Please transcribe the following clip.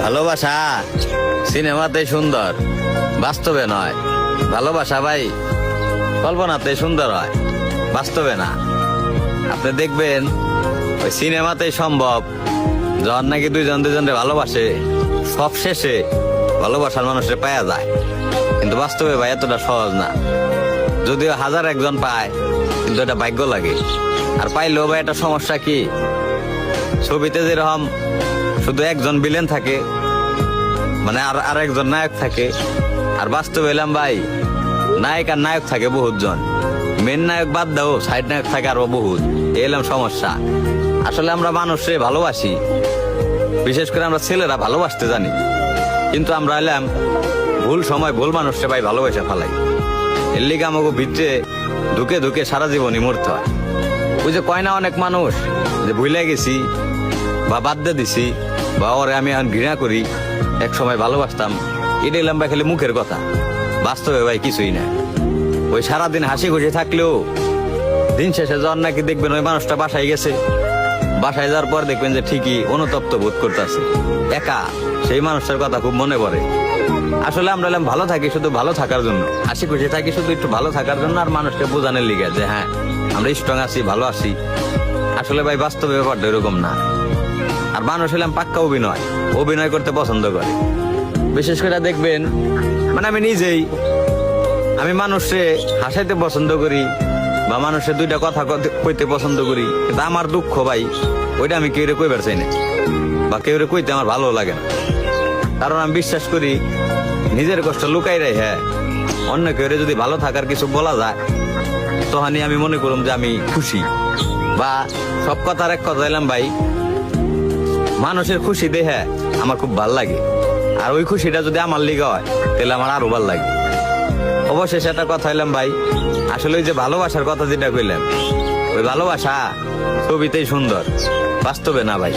ভালোবাসা সিনেমাতে সুন্দর, বাস্তবে নয়। ভালোবাসা ভাই কল্পনাতে সুন্দর হয়, বাস্তবে না। আপনি দেখবেন ওই সিনেমাতেই সম্ভব, যখন নাকি দুইজন দুইজনকে ভালোবাসে, সব শেষে ভালোবাসার মানুষের পাওয়া যায়। কিন্তু বাস্তবে ভাই এতটা সহজ না। যদিও হাজার একজন পায়, কিন্তু এটা ভাগ্য লাগে। আর পাইলেও ভাই একটা সমস্যা কি, ছবিতে যেরকম শুধু একজন ভিলেন থাকে, মানে আর একজন নায়ক থাকে, আর বাস্তবে এলাম ভাই নায়ক আর নায়ক থাকে বহুত জন। মেন নায়ক বাদ দাও, সাইড নায়ক থাকে আরো বহুত। এলাম সমস্যা। আসলে আমরা মানুষে ভালোবাসি, বিশেষ করে আমরা ছেলেরা ভালোবাসতে জানি, কিন্তু আমরা এলাম ভুল সময় ভুল মানুষকে ভাই ভালোবাসা ফেলাই। এর লিগে আমাকে ভিতরে ধুকে ধুকে সারা জীবনই মরতে হয়। ওই যে কয় না অনেক মানুষ যে ভুলে গেছি বা বাদ দিয়ে দিছি বা ওরে আমি এখন ঘৃণা করি, এক সময় ভালোবাসতাম। এটা এলাম ভাই খালি মুখের কথা, বাস্তবে ভাই কিছুই না। ওই সারাদিন হাসি খুশি থাকলেও দিন শেষে যখন নাকি দেখবেন ওই মানুষটা বাসায় গেছে, বাসায় যাওয়ার পর দেখবেন যে ঠিকই অনুতপ্ত বোধ করতেছে, একা। সেই মানুষটার কথা খুব মনে পড়ে। আসলে আমরা এলাম ভালো থাকি শুধু ভালো থাকার জন্য, হাসি খুশি থাকি শুধু একটু ভালো থাকার জন্য, আর মানুষকে বোঝানোর লিগে যে হ্যাঁ আমরা স্ট্রং আছি, ভালো আছি। আসলে ভাই বাস্তব ব্যাপারটা এরকম না। আর মানুষ এলাম পাক্কা অভিনয় করতে পছন্দ করে। বিশেষ করে দেখবেন, মানে আমি মানুষে হাসাইতে পছন্দ করি বা মানুষের দুইটা কথা কইতে পছন্দ করি, কিন্তু আমার দুঃখ ভাই ওইটা আমি কেউ কইবার চাই না, বা কেউ কইতে আমার ভালো লাগে না। কারণ আমি বিশ্বাস করি নিজের কষ্ট লুকাই রাই, হ্যাঁ অন্য কেউ যদি ভালো থাকার কিছু বলা যায়, তখনই আমি মনে করলাম যে আমি খুশি। বা সব কথার এক কথা এলাম ভাই, মানুষের খুশি দেখে আমার খুব ভাল লাগে। আর ওই খুশিটা যদি আমার লিগা হয়, তাহলে আমার আরো ভাল লাগে। অবশেষে একটা কথা এলাম ভাই, আসলে ওই যে ভালোবাসার কথা যেটা কইলাম, ওই ভালোবাসা ছবিতেই সুন্দর, বাস্তবে না ভাই।